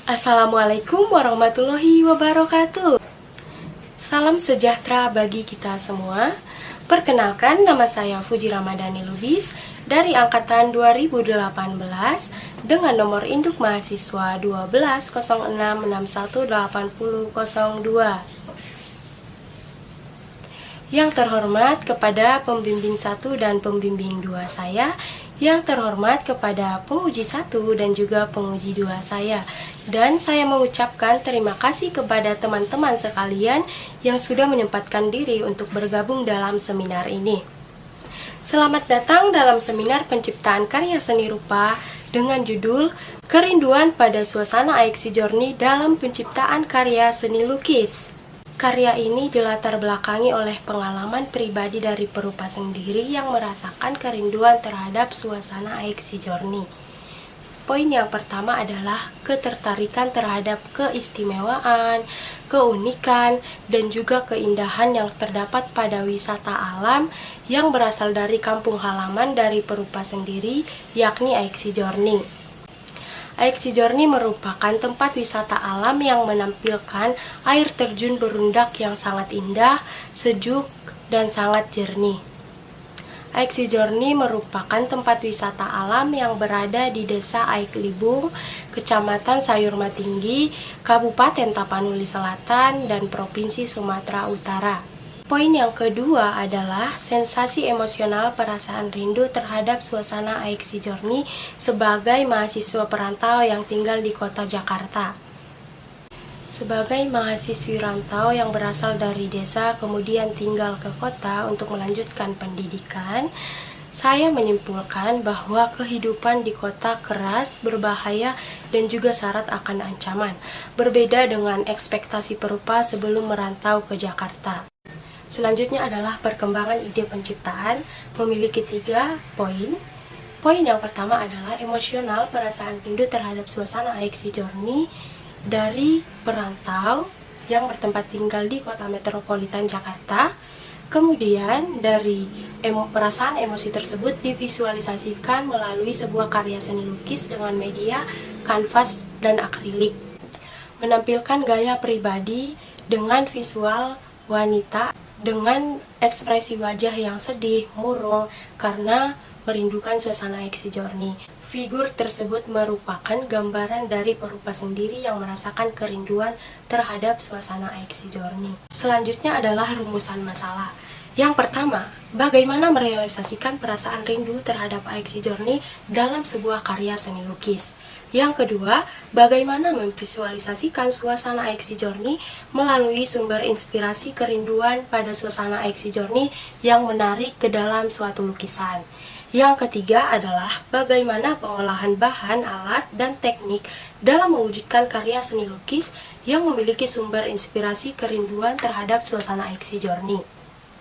Assalamualaikum warahmatullahi wabarakatuh. Salam sejahtera bagi kita semua. Perkenalkan, nama saya Fuji Ramadhani Lubis dari angkatan 2018 dengan nomor induk mahasiswa 1206618002. Yang terhormat kepada pembimbing 1 dan pembimbing 2 saya, yang terhormat kepada penguji 1 dan juga penguji 2 saya. Dan saya mengucapkan terima kasih kepada teman-teman sekalian yang sudah menyempatkan diri untuk bergabung dalam seminar ini. Selamat datang dalam seminar penciptaan karya seni rupa dengan judul Kerinduan pada Suasana AXI Journey dalam Penciptaan Karya Seni Lukis. Karya ini dilatar belakangi oleh pengalaman pribadi dari perupa sendiri yang merasakan kerinduan terhadap suasana AXI Journey. Poin yang pertama adalah ketertarikan terhadap keistimewaan, keunikan, dan juga keindahan yang terdapat pada wisata alam yang berasal dari kampung halaman dari perupa sendiri, yakni AXI Journey. AXI Journey merupakan tempat wisata alam yang menampilkan air terjun berundak yang sangat indah, sejuk, dan sangat jernih. AXI Journey merupakan tempat wisata alam yang berada di Desa Aik Libung, Kecamatan Sayurma Tinggi, Kabupaten Tapanuli Selatan, dan Provinsi Sumatera Utara. Poin yang kedua adalah sensasi emosional perasaan rindu terhadap suasana AXI Journey sebagai mahasiswa perantau yang tinggal di kota Jakarta. Sebagai mahasiswi rantau yang berasal dari desa kemudian tinggal ke kota untuk melanjutkan pendidikan, saya menyimpulkan bahwa kehidupan di kota keras, berbahaya, dan juga syarat akan ancaman, berbeda dengan ekspektasi perupa sebelum merantau ke Jakarta. Selanjutnya adalah perkembangan ide penciptaan, memiliki 3 poin. Poin yang pertama adalah emosional, perasaan rindu terhadap suasana AXI Journey dari perantau yang bertempat tinggal di kota metropolitan Jakarta. Kemudian dari perasaan emosi tersebut divisualisasikan melalui sebuah karya seni lukis dengan media kanvas dan akrilik, menampilkan gaya pribadi dengan visual wanita dengan ekspresi wajah yang sedih, murung karena merindukan suasana AXI Journey. Figur tersebut merupakan gambaran dari perupa sendiri yang merasakan kerinduan terhadap suasana AXI Journey. Selanjutnya adalah rumusan masalah. Yang pertama, bagaimana merealisasikan perasaan rindu terhadap AXI Journey dalam sebuah karya seni lukis. Yang kedua, bagaimana memvisualisasikan suasana AXI Journey melalui sumber inspirasi kerinduan pada suasana AXI Journey yang menarik ke dalam suatu lukisan. Yang ketiga adalah bagaimana pengolahan bahan, alat, dan teknik dalam mewujudkan karya seni lukis yang memiliki sumber inspirasi kerinduan terhadap suasana AXI Journey.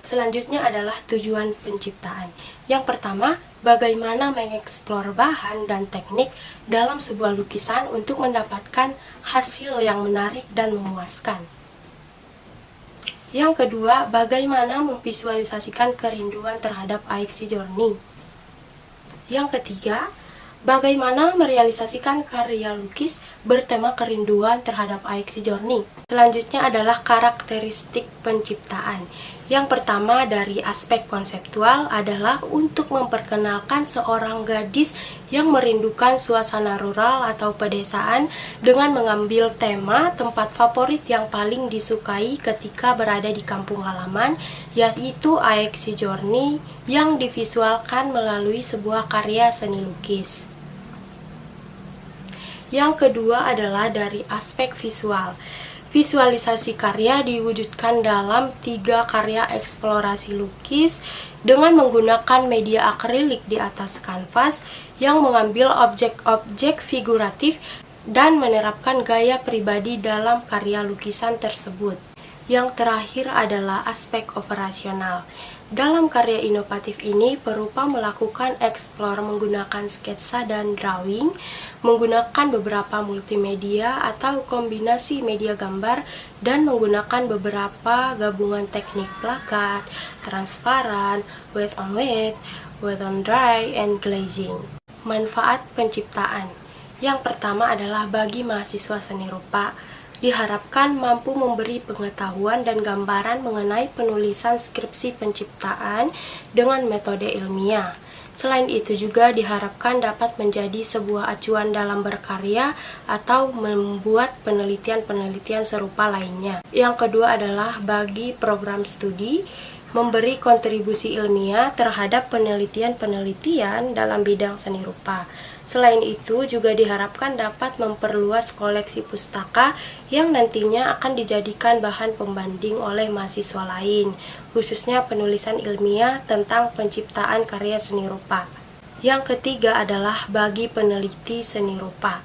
Selanjutnya adalah tujuan penciptaan. Yang pertama, bagaimana mengeksplor bahan dan teknik dalam sebuah lukisan untuk mendapatkan hasil yang menarik dan memuaskan. Yang kedua, bagaimana memvisualisasikan kerinduan terhadap AXI Journey. Yang ketiga, bagaimana merealisasikan karya lukis bertema kerinduan terhadap AXI Journey. Selanjutnya adalah karakteristik penciptaan. Yang pertama dari aspek konseptual adalah untuk memperkenalkan seorang gadis yang merindukan suasana rural atau pedesaan dengan mengambil tema tempat favorit yang paling disukai ketika berada di kampung halaman, yaitu AXI Journey yang divisualkan melalui sebuah karya seni lukis. Yang kedua adalah dari aspek visual. Visualisasi karya diwujudkan dalam 3 karya eksplorasi lukis dengan menggunakan media akrilik di atas kanvas yang mengambil objek-objek figuratif dan menerapkan gaya pribadi dalam karya lukisan tersebut. Yang terakhir adalah aspek operasional. Dalam karya inovatif ini, perupa melakukan eksplor menggunakan sketsa dan drawing, menggunakan beberapa multimedia atau kombinasi media gambar, dan menggunakan beberapa gabungan teknik plakat, transparan, wet on wet on dry, and glazing. Manfaat penciptaan. Yang pertama adalah bagi mahasiswa seni rupa, diharapkan mampu memberi pengetahuan dan gambaran mengenai penulisan skripsi penciptaan dengan metode ilmiah. Selain itu juga diharapkan dapat menjadi sebuah acuan dalam berkarya atau membuat penelitian-penelitian serupa lainnya. Yang kedua adalah bagi program studi, memberi kontribusi ilmiah terhadap penelitian-penelitian dalam bidang seni rupa. Selain itu juga diharapkan dapat memperluas koleksi pustaka yang nantinya akan dijadikan bahan pembanding oleh mahasiswa lain, khususnya penulisan ilmiah tentang penciptaan karya seni rupa. Yang ketiga adalah bagi peneliti seni rupa,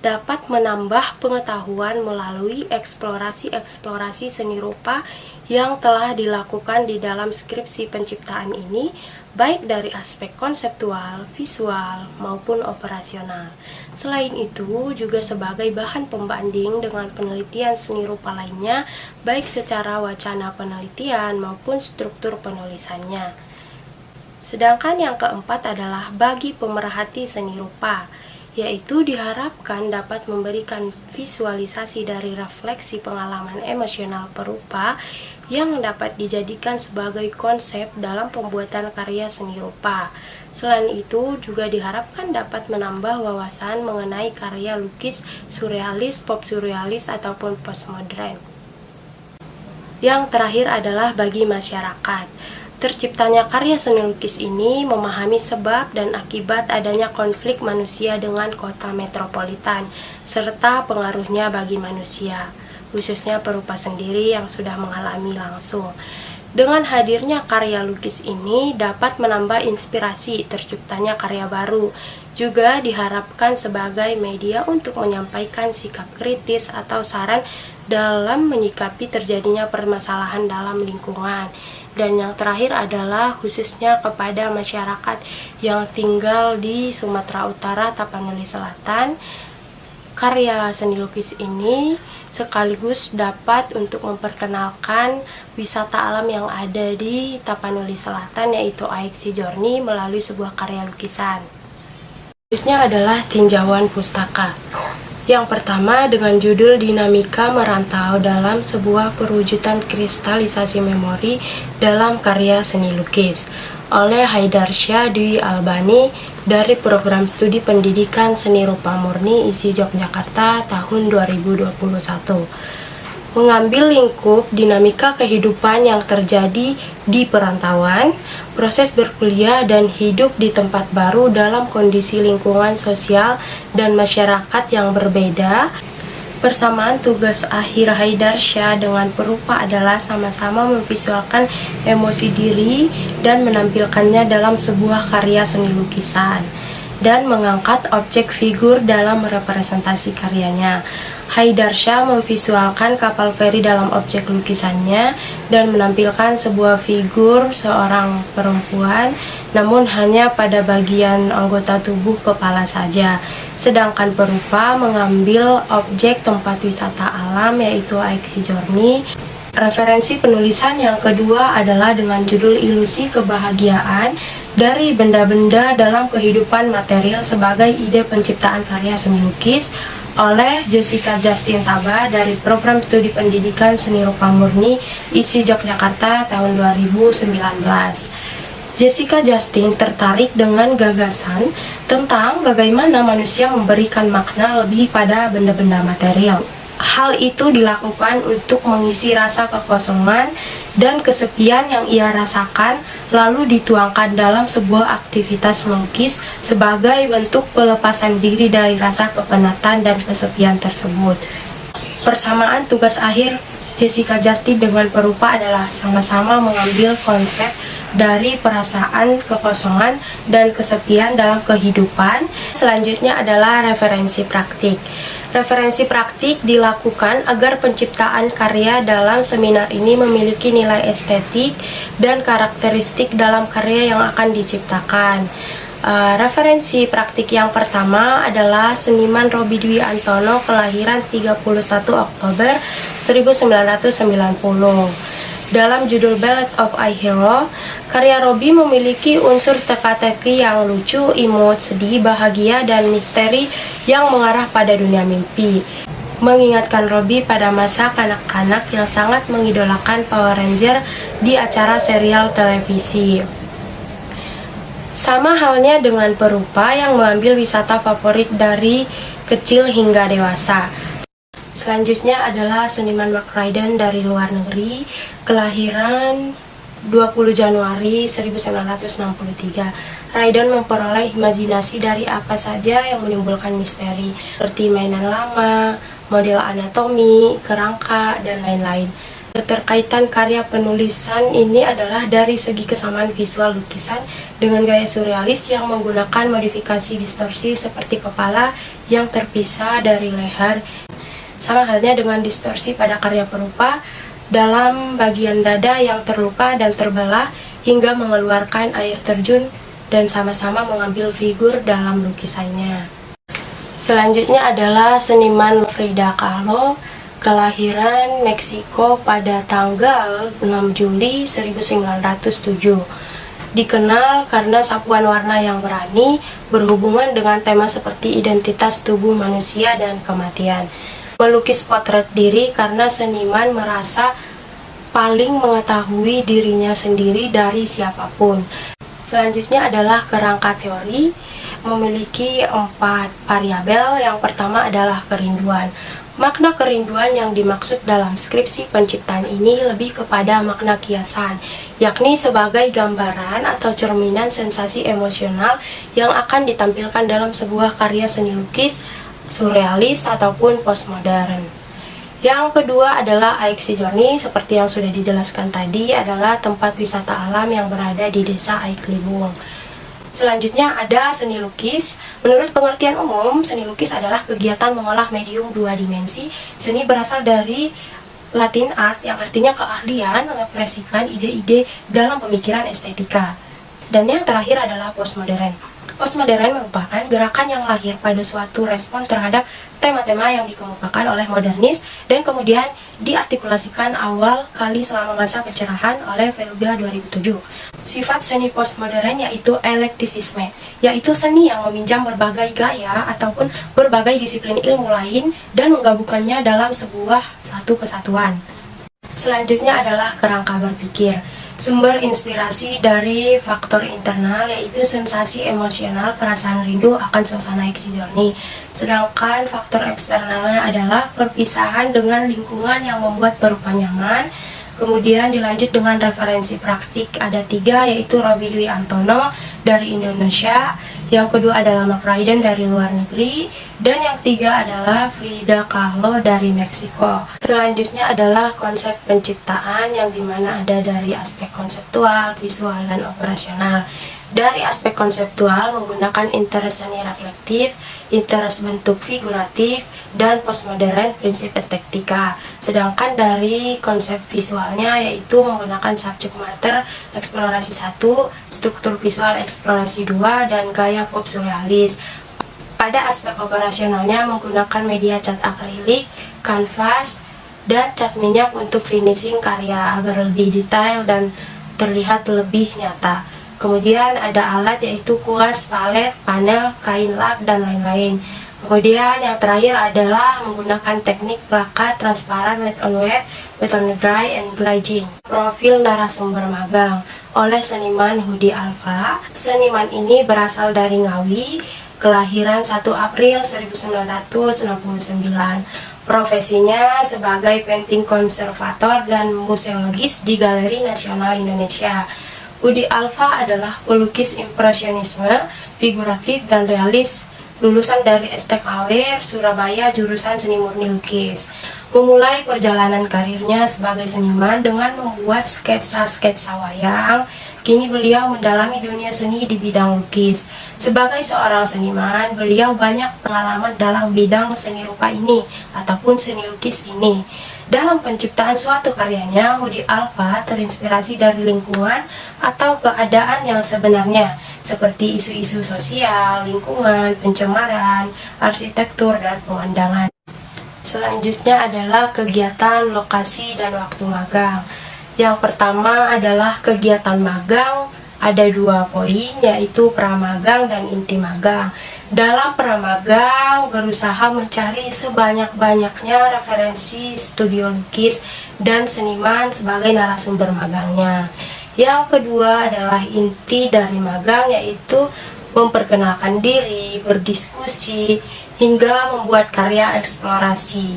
dapat menambah pengetahuan melalui eksplorasi-eksplorasi seni rupa yang telah dilakukan di dalam skripsi penciptaan ini, baik dari aspek konseptual, visual, maupun operasional. Selain itu, juga sebagai bahan pembanding dengan penelitian seni rupa lainnya, baik secara wacana penelitian maupun struktur penulisannya. Sedangkan yang keempat adalah bagi pemerhati seni rupa, yaitu diharapkan dapat memberikan visualisasi dari refleksi pengalaman emosional perupa yang dapat dijadikan sebagai konsep dalam pembuatan karya seni rupa. Selain itu, juga diharapkan dapat menambah wawasan mengenai karya lukis surrealis, pop surrealis, ataupun postmodern. Yang terakhir adalah bagi masyarakat. Terciptanya karya seni lukis ini memahami sebab dan akibat adanya konflik manusia dengan kota metropolitan, serta pengaruhnya bagi manusia, khususnya perupa sendiri yang sudah mengalami langsung. Dengan hadirnya karya lukis ini dapat menambah inspirasi terciptanya karya baru. Juga diharapkan sebagai media untuk menyampaikan sikap kritis atau saran dalam menyikapi terjadinya permasalahan dalam lingkungan. Dan yang terakhir adalah khususnya kepada masyarakat yang tinggal di Sumatera Utara, Tapanuli Selatan. Karya seni lukis ini sekaligus dapat untuk memperkenalkan wisata alam yang ada di Tapanuli Selatan, yaitu Aik Sijorni, melalui sebuah karya lukisan. Selanjutnya adalah tinjauan pustaka. Yang pertama dengan judul Dinamika Merantau dalam sebuah perwujudan kristalisasi memori dalam karya seni lukis oleh Haidarsyah Dwi Albani dari Program Studi Pendidikan Seni Rupa Murni ISI Yogyakarta tahun 2021. Mengambil lingkup dinamika kehidupan yang terjadi di perantauan, proses berkuliah dan hidup di tempat baru dalam kondisi lingkungan sosial dan masyarakat yang berbeda. Persamaan tugas akhir Haidarsyah dengan perupa adalah sama-sama memvisualkan emosi diri dan menampilkannya dalam sebuah karya seni lukisan dan mengangkat objek figur dalam representasi karyanya. Haidarsyah memvisualkan kapal feri dalam objek lukisannya dan menampilkan sebuah figur seorang perempuan, namun hanya pada bagian anggota tubuh kepala saja. Sedangkan perupa mengambil objek tempat wisata alam, yaitu Aik Sijorni. Referensi penulisan yang kedua adalah dengan judul Ilusi Kebahagiaan dari Benda-Benda dalam Kehidupan Material sebagai Ide Penciptaan Karya Seni Lukis oleh Jessica Justin Taba dari Program Studi Pendidikan Seni Rupa Murni ISI Yogyakarta tahun 2019. Jessica Justin tertarik dengan gagasan tentang bagaimana manusia memberikan makna lebih pada benda-benda material. Hal itu dilakukan untuk mengisi rasa kekosongan dan kesepian yang ia rasakan, lalu dituangkan dalam sebuah aktivitas melukis sebagai bentuk pelepasan diri dari rasa kepenatan dan kesepian tersebut. Persamaan tugas akhir Jessica Justin dengan perupa adalah sama-sama mengambil konsep dari perasaan kekosongan dan kesepian dalam kehidupan. Selanjutnya adalah referensi praktik. Referensi praktik dilakukan agar penciptaan karya dalam seminar ini memiliki nilai estetik dan karakteristik dalam karya yang akan diciptakan. Referensi praktik yang pertama adalah seniman Robi Dwi Antono, kelahiran 31 Oktober 1990. Dalam judul Ballad of a Hero, karya Robby memiliki unsur teka-teki yang lucu, imut, sedih, bahagia, dan misteri yang mengarah pada dunia mimpi. Mengingatkan Robby pada masa kanak-kanak yang sangat mengidolakan Power Ranger di acara serial televisi. Sama halnya dengan Perupa yang mengambil wisata favorit dari kecil hingga dewasa. Selanjutnya adalah seniman Mark Ryden dari luar negeri, kelahiran 20 Januari 1963. Ryden memperoleh imajinasi dari apa saja yang menimbulkan misteri, seperti mainan lama, model anatomi, kerangka, dan lain-lain. Keterkaitan karya penulisan ini adalah dari segi kesamaan visual lukisan dengan gaya surrealis yang menggunakan modifikasi distorsi seperti kepala yang terpisah dari leher. Sama halnya dengan distorsi pada karya Perupa dalam bagian dada yang terluka dan terbelah hingga mengeluarkan air terjun dan sama-sama mengambil figur dalam lukisannya. Selanjutnya adalah seniman Frida Kahlo, kelahiran Meksiko pada tanggal 6 Juli 1907. Dikenal karena sapuan warna yang berani berhubungan dengan tema seperti identitas tubuh manusia dan kematian. Melukis potret diri karena seniman merasa paling mengetahui dirinya sendiri dari siapapun. Selanjutnya adalah kerangka teori, memiliki 4 variabel. Yang pertama adalah kerinduan. Makna kerinduan yang dimaksud dalam skripsi penciptaan ini lebih kepada makna kiasan, yakni sebagai gambaran atau cerminan sensasi emosional yang akan ditampilkan dalam sebuah karya seni lukis, surrealis ataupun postmodern. Yang kedua adalah Aixi Journey, seperti yang sudah dijelaskan tadi, adalah tempat wisata alam yang berada di desa Aiklibung. Selanjutnya ada seni lukis. Menurut pengertian umum, seni lukis adalah kegiatan mengolah medium 2 dimensi. Seni berasal dari Latin art yang artinya keahlian mengekspresikan ide-ide dalam pemikiran estetika. Dan yang terakhir adalah postmodern. Postmodern merupakan gerakan yang lahir pada suatu respon terhadap tema-tema yang dikemukakan oleh modernis dan kemudian diartikulasikan awal kali selama masa pencerahan oleh Völger 2007. Sifat seni postmodern yaitu eklektisisme, yaitu seni yang meminjam berbagai gaya ataupun berbagai disiplin ilmu lain dan menggabungkannya dalam sebuah satu kesatuan. Selanjutnya adalah kerangka berpikir. Sumber inspirasi dari faktor internal yaitu sensasi emosional, perasaan rindu akan suasana Aixi Journey. Sedangkan faktor eksternalnya adalah perpisahan dengan lingkungan yang membuat Perupa nyaman. Kemudian dilanjut dengan referensi praktik, ada 3 yaitu Robby Dwi Antono dari Indonesia, yang kedua adalah Mark Ryden dari luar negeri, dan yang 3 adalah Frida Kahlo dari Meksiko. Selanjutnya adalah konsep penciptaan yang dimana ada dari aspek konseptual, visual, dan operasional. Dari aspek konseptual menggunakan interest seni reflektif, interest bentuk figuratif, dan postmodern prinsip estetika. Sedangkan dari konsep visualnya yaitu menggunakan subject matter eksplorasi 1, struktur visual eksplorasi 2, dan gaya pop surrealis. Pada aspek operasionalnya menggunakan media cat akrilik, kanvas, dan cat minyak untuk finishing karya agar lebih detail dan terlihat lebih nyata. Kemudian ada alat yaitu kuas, palet, panel, kain lap, dan lain-lain. Kemudian yang terakhir adalah menggunakan teknik plakat transparan wet on dry, and glazing. Profil narasumber magang oleh seniman Hudi Alfa. Seniman ini berasal dari Ngawi, kelahiran 1 April 1969. Profesinya sebagai painting konservator dan museologis di Galeri Nasional Indonesia. Hudi Alfa adalah pelukis impresionisme, figuratif, dan realis, lulusan dari STKW Surabaya jurusan Seni Murni Lukis. Memulai perjalanan karirnya sebagai seniman dengan membuat sketsa-sketsa wayang. Kini beliau mendalami dunia seni di bidang lukis. Sebagai seorang seniman, beliau banyak pengalaman dalam bidang seni rupa ini ataupun seni lukis ini. Dalam penciptaan suatu karyanya, Hudi Alfa terinspirasi dari lingkungan atau keadaan yang sebenarnya, seperti isu-isu sosial, lingkungan, pencemaran, arsitektur, dan pemandangan. Selanjutnya adalah kegiatan, lokasi, dan waktu magang. Yang pertama adalah kegiatan magang, ada 2 poin, yaitu pramagang dan inti magang. Dalam pramagang, berusaha mencari sebanyak-banyaknya referensi studio lukis dan seniman sebagai narasumber magangnya. Yang kedua adalah inti dari magang, yaitu memperkenalkan diri, berdiskusi, hingga membuat karya eksplorasi.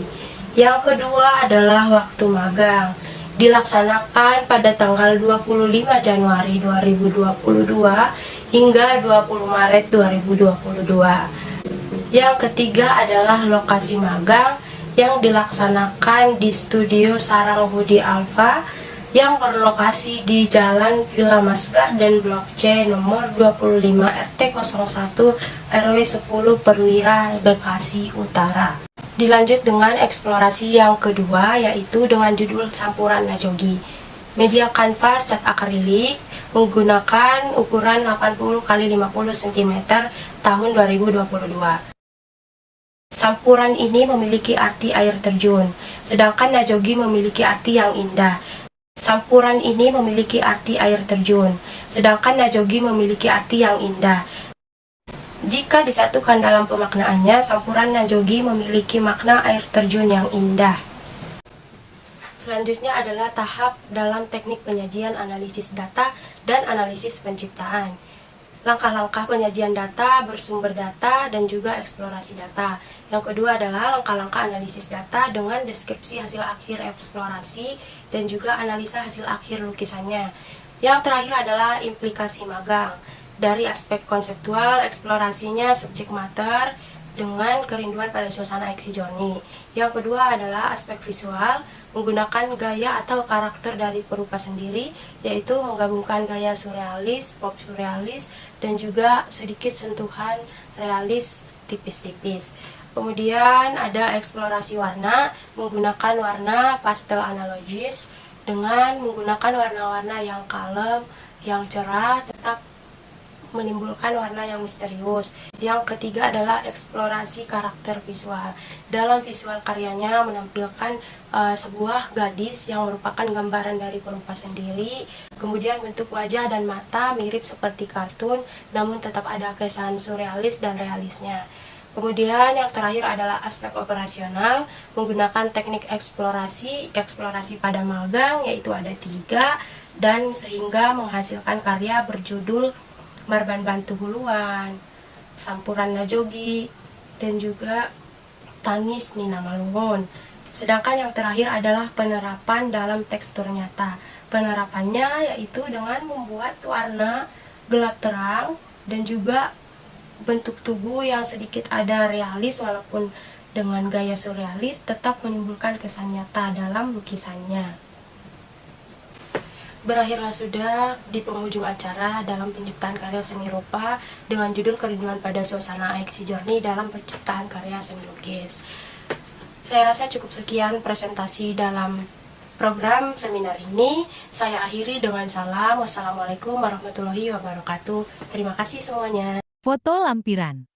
Yang kedua adalah waktu magang, dilaksanakan pada tanggal 25 Januari 2022 hingga 20 Maret 2022. Yang ketiga adalah lokasi magang yang dilaksanakan di Studio Sarang Budi Alfa yang berlokasi di Jalan Villa Mas Garden Blok C nomor 25 RT 01 RW 10 Perwira, Bekasi Utara. Dilanjut dengan eksplorasi yang kedua, yaitu dengan judul Sampuran Najogi. Media kanvas cat akrilik menggunakan ukuran 80 x 50 cm tahun 2022. Sampuran ini memiliki arti air terjun, sedangkan Najogi memiliki arti yang indah. Sampuran ini memiliki arti air terjun, sedangkan Najogi memiliki arti yang indah. Jika disatukan dalam pemaknaannya, sampuran Najogi memiliki makna air terjun yang indah. Selanjutnya adalah tahap dalam teknik penyajian analisis data dan analisis penciptaan. Langkah-langkah penyajian data, bersumber data, dan juga eksplorasi data. Yang kedua adalah langkah-langkah analisis data dengan deskripsi hasil akhir eksplorasi dan juga analisa hasil akhir lukisannya. Yang terakhir adalah implikasi magang. Dari aspek konseptual, eksplorasinya subjek mater dengan kerinduan pada suasana Eksi Journey. Yang kedua adalah aspek visual, menggunakan gaya atau karakter dari perupa sendiri, yaitu menggabungkan gaya surrealis, pop surrealis, dan juga sedikit sentuhan realis tipis-tipis. Kemudian ada eksplorasi warna, menggunakan warna pastel analogis dengan menggunakan warna-warna yang kalem, yang cerah, tetap menimbulkan warna yang misterius. Yang ketiga adalah eksplorasi karakter visual. Dalam visual karyanya menampilkan sebuah gadis yang merupakan gambaran dari perupa sendiri. Kemudian bentuk wajah dan mata mirip seperti kartun, namun tetap ada kesan surrealis dan realisnya. Kemudian yang terakhir adalah aspek operasional, menggunakan teknik eksplorasi pada magang, yaitu ada 3, dan sehingga menghasilkan karya berjudul Marban Bantu Huluan, Sampuran Najogi, dan juga Tangis Nina Malungun. Sedangkan yang terakhir adalah penerapan dalam tekstur nyata. Penerapannya yaitu dengan membuat warna gelap terang dan juga bentuk tubuh yang sedikit ada realis walaupun dengan gaya surrealis, tetap menimbulkan kesan nyata dalam lukisannya. Berakhirlah sudah di penghujung acara dalam penciptaan karya seni rupa dengan judul Kerinduan pada Suasana Eksi Journey dalam penciptaan karya seni lukis. Saya rasa cukup sekian presentasi dalam program seminar ini. Saya akhiri dengan salam. Wassalamualaikum warahmatullahi wabarakatuh. Terima kasih semuanya. Foto lampiran.